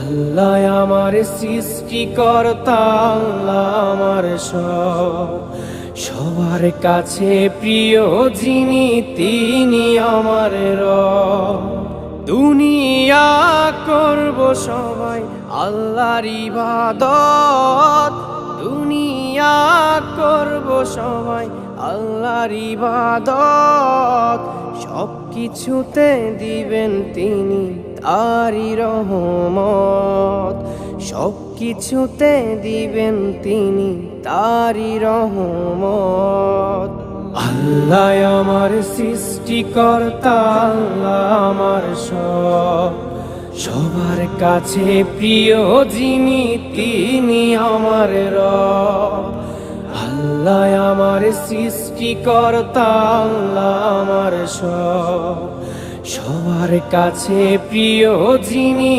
আল্লাহ আমার সৃষ্টিকর্তা, আল্লাহ আমার সবার কাছে প্রিয় যিনি, তিনি আমার রব। দুনিয়া করব সবাই আল্লাহর ইবাদত, দুনিয়া করব সবাই আল্লাহর ইবাদত। সব কিছুতে দিবেন তিনি তারি রহমত, সব কিছুতে দিবেন তিনি তারি রহমত। আল্লাহ আমার সৃষ্টিকর্তা, আল্লাহ আমার সবার কাছে প্রিয় যিনি, তিনি আমার রব। আল্লাহ আমার সৃষ্টিকর্তা, আল্লাহ আমার সবার কাছে প্রিয় যিনি।